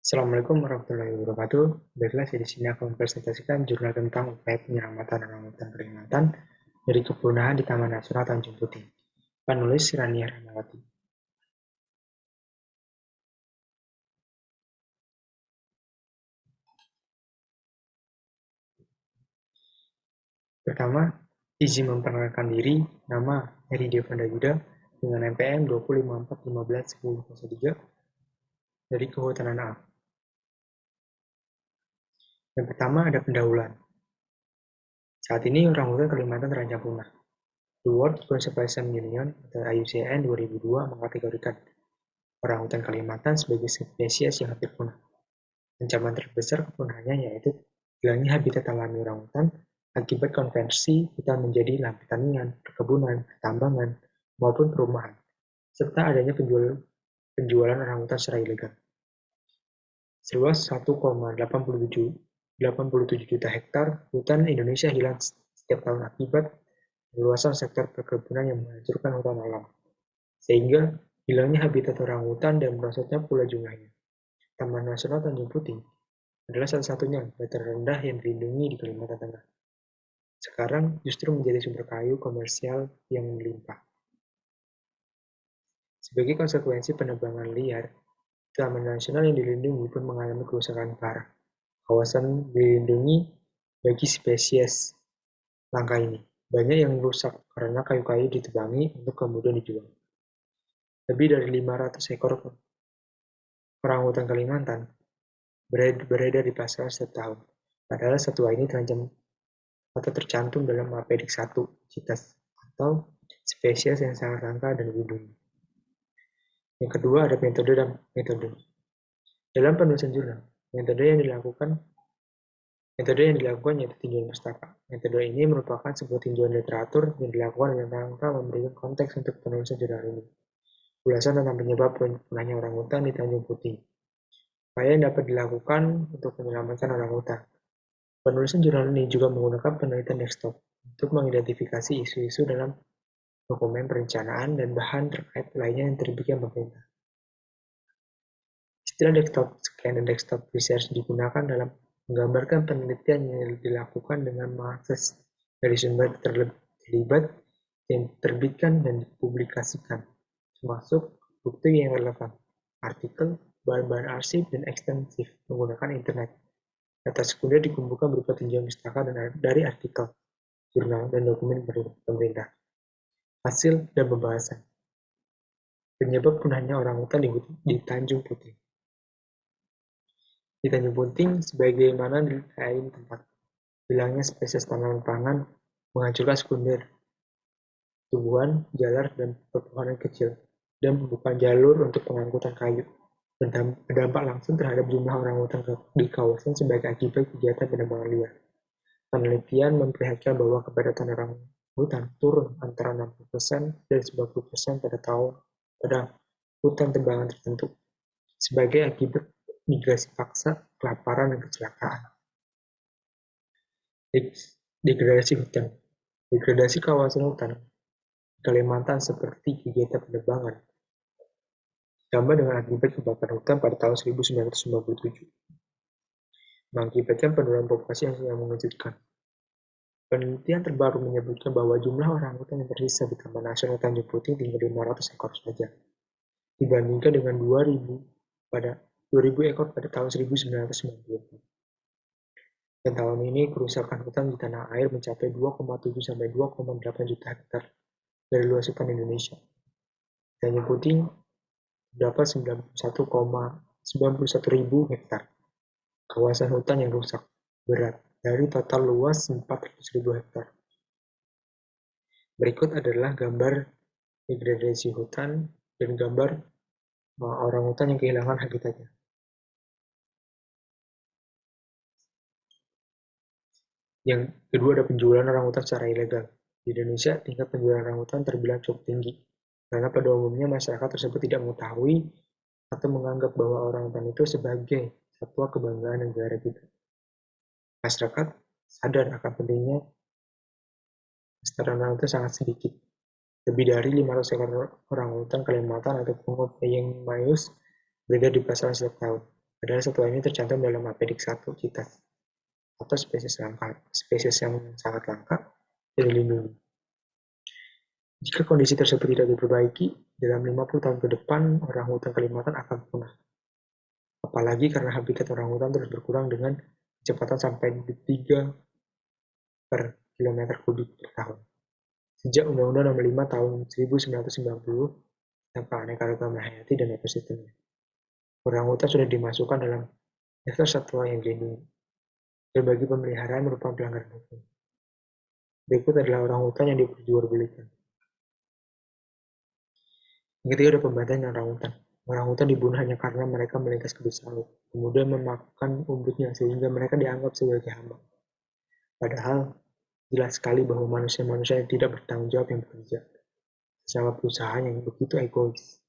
Assalamualaikum warahmatullahi wabarakatuh. Baiklah, di sini akan mempresentasikan jurnal tentang upaya penyelamatan orangutan Kalimantan dari kepunahan di Taman Nasional Tanjung Puting. Penulis Rania Rahmawati. Pertama, izin memperkenalkan diri, nama Heri Devanda Yuda dengan NPM 254151003 dari Kehutanan A. Yang pertama ada pendahuluan. Saat ini orangutan Kalimantan terancam punah. The World Conservation Union atau IUCN 2002 mengkategorikan orangutan Kalimantan sebagai spesies yang hampir punah. Ancaman terbesar kepunahannya yaitu hilangnya habitat alami orangutan akibat konversi hutan menjadi lahan pertanian, perkebunan, pertambangan, maupun perumahan, serta adanya penjualan orangutan secara ilegal. Seluas 1,87 juta hektar hutan Indonesia hilang setiap tahun akibat perluasan sektor perkebunan yang menghancurkan hutan alam, sehingga hilangnya habitat orangutan dan merosotnya pula jumlahnya. Taman Nasional Tanjung Puting adalah satu-satunya dataran rendah yang dilindungi di Kalimantan Tengah. Sekarang justru menjadi sumber kayu komersial yang melimpah. Sebagai konsekuensi penebangan liar, Taman Nasional yang dilindungi pun mengalami kerusakan parah. Kawasan dilindungi bagi spesies langka ini banyak yang rusak karena kayu-kayu ditebangi untuk kemudian dijual. Lebih dari 500 ekor orangutan Kalimantan beredar di pasaran setiap tahun. Padahal satwa ini terancam atau tercantum dalam Mapedik 1 CITES atau spesies yang sangat langka dan dilindungi. Yang kedua ada metode dan metode. Dalam penulisan jurnal, metode yang dilakukan yaitu tinjauan pustaka. Metode ini merupakan sebuah tinjauan literatur yang dilakukan dalam rangka memberikan konteks untuk penulisan jurnal ini. Ulasan tentang penyebab punahnya orangutan di Tanjung Puting. Upaya yang dapat dilakukan untuk menyelamatkan orangutan. Penulisan jurnal ini juga menggunakan penelitian desktop untuk mengidentifikasi isu-isu dalam dokumen perencanaan dan bahan terkait lainnya yang terbitkan pemerintah. Istilah desktop scan dan desktop research digunakan dalam menggambarkan penelitian yang dilakukan dengan mengakses dari sumber terlibat yang diterbitkan dan dipublikasikan, termasuk bukti yang relevan, artikel, bahan-bahan arsip, dan ekstensif menggunakan internet. Data sekunder dikumpulkan berupa tinjauan pustaka dari artikel, jurnal, dan dokumen pemerintah. Hasil dan pembahasan. Penyebab punahnya orangutan di Tanjung Puting. Di Tanjung Puting, sebagaimana di lain tempat, hilangnya spesies tanaman pangan menghancurkan sekunder tumbuhan, jalar, dan pepohonan kecil, dan membuka jalur untuk pengangkutan kayu. Berdampak langsung terhadap jumlah orangutan di kawasan sebagai akibat kegiatan penebangan liar. Penelitian memperlihatkan bahwa kepadatan orangutan turun antara 60% dan 90% pada hutan tebangan tertentu sebagai akibat migrasi paksa, kelaparan, dan kecelakaan. Degradasi hutan. Degradasi kawasan hutan Kalimantan seperti kegiatan penebangan ditambah dengan akibat kebakaran hutan pada tahun 1997 mengakibatkan penurunan populasi yang mengejutkan. Penelitian terbaru menyebutkan bahwa jumlah orangutan yang tersisa di Taman Nasional Tanjung Puting tinggal 500 ekor saja, dibandingkan dengan 2.000 ekor pada tahun 1990. Dan tahun ini kerusakan hutan di tanah air mencapai 2,7 sampai 2,8 juta hektar dari luas hutan Indonesia. Tanjung Puting terdapat 91,91 ribu hektar kawasan hutan yang rusak berat dari total luas 400.000 hektar. Berikut adalah gambar degradasi hutan dan gambar orangutan yang kehilangan habitatnya. Yang kedua ada penjualan orangutan secara ilegal. Di Indonesia, tingkat penjualan orangutan terbilang cukup tinggi, karena pada umumnya masyarakat tersebut tidak mengetahui atau menganggap bahwa orangutan itu sebagai satwa kebanggaan negara kita. Masyarakat sadar akan pentingnya pelestarian orangutan sangat sedikit. Lebih dari 500 ekor orangutan Kalimantan atau Pungut Peying Mayus beredar di pasaran setiap tahun. Padahal satwa ini tercantum dalam Apedik 1 CITES atau spesies yang sangat langka dan dilindungi. Jika kondisi tersebut tidak diperbaiki, dalam 50 tahun ke depan, orangutan Kalimantan akan punah. Apalagi karena habitat orangutan terus berkurang dengan kecepatan sampai 3 per kilometer kubik per tahun. Sejak Undang-Undang Nomor 5 Tahun 1990 tentang keanekaragaman hayati dan ekosistemnya, orangutan sudah dimasukkan dalam daftar satwa yang dilindungi. Berbagai pemeliharaan merupakan pelanggaran hukum. Berikut adalah orangutan yang diperjualbelikan. Yang ketiga ada pembantaian orangutan. Orangutan dibunuh hanya karena mereka melintas ke desa laut, kemudian memakan umbutnya sehingga mereka dianggap sebagai hama. Padahal jelas sekali bahwa manusia-manusia yang tidak bertanggung jawab yang bekerja bersama perusahaan yang begitu egois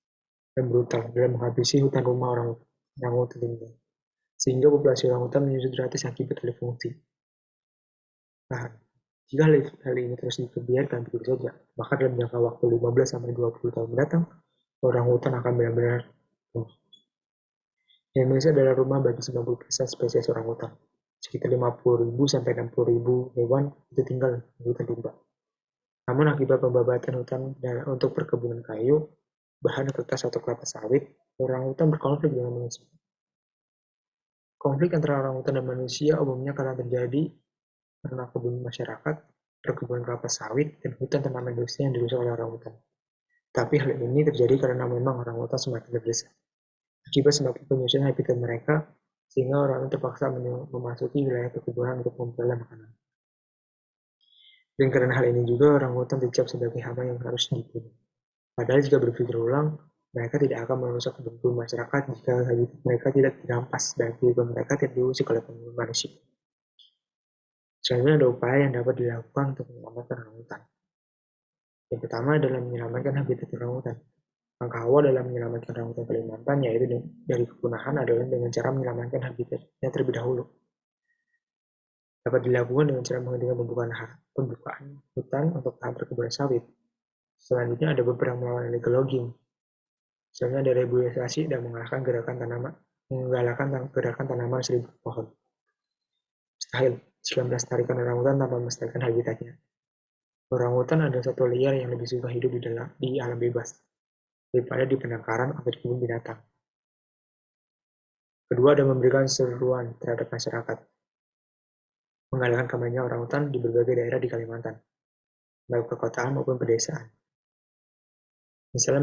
dan brutal dalam menghabisi hutan rumah orangutan tinggal, sehingga populasi orangutan menyusut drastis akibat alih fungsi lahan. Jika hal ini terus dibiarkan begitu saja, maka dalam jangka waktu 15-20 tahun mendatang, orangutan akan benar-benar punah. Indonesia adalah rumah bagi 90% spesies orangutan. Sekitar 50.000-60.000 hewan itu tinggal di hutan rimba. Namun akibat pembabatan hutan untuk perkebunan kayu, bahan kertas atau kelapa sawit, orangutan berkonflik dengan manusia. Konflik antara orangutan dan manusia umumnya karena terjadi karena kebun masyarakat, perkebunan kelapa sawit, dan hutan tanaman industri yang dirusak oleh orangutan. Tapi hal ini terjadi karena memang orangutan semakin terdesak. Akibat semakin penyusunan habitat mereka, sehingga orang terpaksa memasuki wilayah perkebunan untuk memperoleh makanan. Dan karena hal ini juga orangutan dicap sebagai hama yang harus dibunuh. Padahal jika berpikir ulang, mereka tidak akan merusak kebun masyarakat jika habitat mereka tidak dirampas dan kehidupan mereka tidak diusik oleh manusia. Selanjutnya ada upaya yang dapat dilakukan untuk menyelamatkan orangutan. Yang pertama adalah menyelamatkan habitat orangutan. Langkah awal dalam menyelamatkan orangutan Kalimantan yaitu dari kepunahan adalah dengan cara menyelamatkan habitatnya terlebih dahulu. Dapat dilakukan dengan cara menghentikan pembukaan hutan untuk lahan perkebunan sawit. Selanjutnya ada beberapa melawan illegal logging. Misalnya ada reboisasi dan menggalakkan gerakan tanaman 1000 pohon. Mustahil jika melestarikan orangutan tanpa melestarikan habitatnya. Orangutan adalah satwa liar yang lebih suka hidup di alam bebas daripada di penangkaran atau di kebun binatang. Kedua ada memberikan seruan terhadap masyarakat. Menggalakkan kampanye orangutan di berbagai daerah di Kalimantan, baik perkotaan maupun pedesaan. Misalnya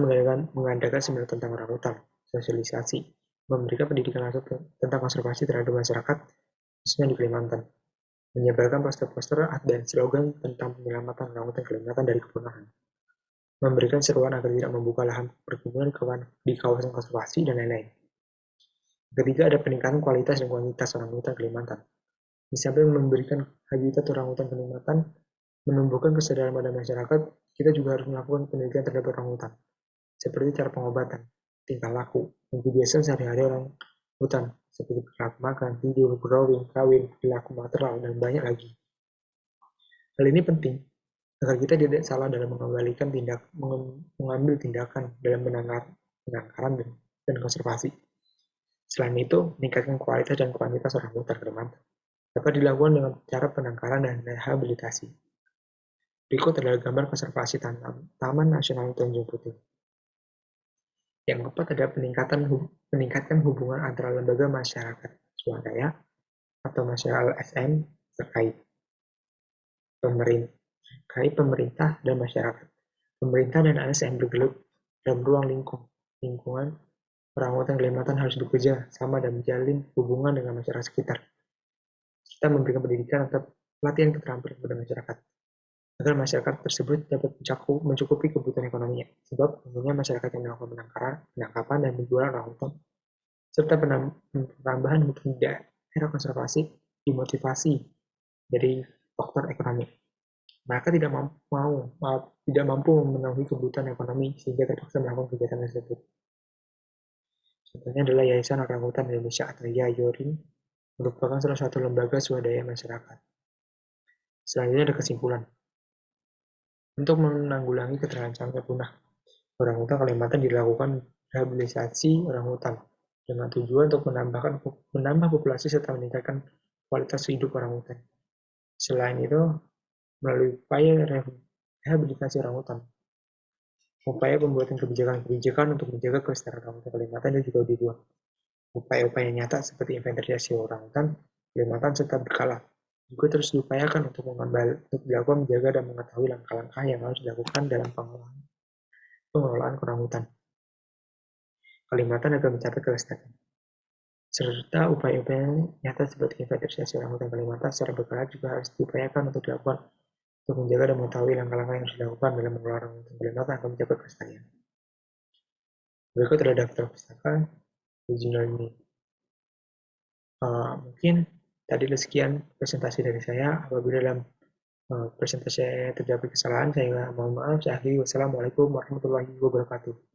mengadakan seminar tentang orangutan, sosialisasi, memberikan pendidikan langsung tentang konservasi terhadap masyarakat, khususnya di Kalimantan, menyebarkan poster-poster dan slogan tentang penyelamatan orangutan Kalimantan dari kepunahan, memberikan seruan agar tidak membuka lahan perkebunan di kawasan konservasi, dan lain-lain. Ketiga, ada peningkatan kualitas dan kuantitas orangutan Kalimantan. Di samping memberikan habitat orangutan Kalimantan, menumbuhkan kesadaran pada masyarakat, kita juga harus melakukan penelitian terhadap orangutan, seperti cara pengobatan, tingkah laku, dan kebiasaan sehari-hari orang hutan, seperti perilaku makan, tidur, growing, kawin, perilaku material, dan banyak lagi. Hal ini penting agar kita tidak salah dalam mengambil tindakan dalam penangkaran dan konservasi. Selain itu, meningkatkan kualitas dan kuantitas orangutan Kalimantan dapat dilakukan dengan cara penangkaran dan rehabilitasi. Berikut adalah gambar konservasi Taman Nasional Tanjung Puting. Yang keempat adalah meningkatkan hubungan antara lembaga masyarakat swadaya atau masyarakat LSM terkait pemerintah dan masyarakat. Pemerintah dan LSM bergelut dalam ruang lingkungan. Orangutan Kalimantan harus bekerja sama dan menjalin hubungan dengan masyarakat sekitar. Kita memberikan pendidikan atau pelatihan keterampilan kepada masyarakat agar masyarakat tersebut dapat mencukupi kebutuhan ekonominya. Sebab umumnya masyarakat yang melakukan penangkapan dan penjualan orangutan serta penambahan hutan di daerah konservasi dimotivasi dari faktor ekonomi. Mereka tidak mampu memenuhi kebutuhan ekonomi sehingga terpaksa melakukan kegiatan tersebut. Contohnya adalah Yayasan Orangutan Indonesia atau YAORIN, merupakan salah satu lembaga swadaya masyarakat. Selanjutnya ada kesimpulan. Untuk menanggulangi keterlancaran punah orangutan Kalimantan dilakukan rehabilitasi orangutan dengan tujuan untuk menambah populasi serta meningkatkan kualitas hidup orangutan. Selain itu, melalui upaya rehabilitasi orangutan, upaya pembuatan kebijakan-kebijakan untuk menjaga kelestarian orangutan Kalimantan itu juga dibuat. Upaya-upaya nyata seperti inventarisasi orangutan Kalimantan serta berkala juga terus diupayakan untuk dilakukan menjaga dan mengetahui langkah-langkah yang harus dilakukan dalam pengelolaan orangutan Kalimantan agar mencapai kelestarian. Serta upaya-upaya nyata seperti inventarisasi orangutan Kalimantan secara berkala juga harus diupayakan untuk dilakukan untuk menjaga dan mengetahui langkah-langkah yang harus dilakukan dalam mengelola orangutan Kalimantan agar mencapai kelestarian. Berikut adalah daftar pustaka di jurnal ini. Mungkin tadi sekian presentasi dari saya. Apabila dalam presentasi saya terdapat kesalahan, saya mohon maaf. Saya akhiri. Wassalamualaikum warahmatullahi wabarakatuh.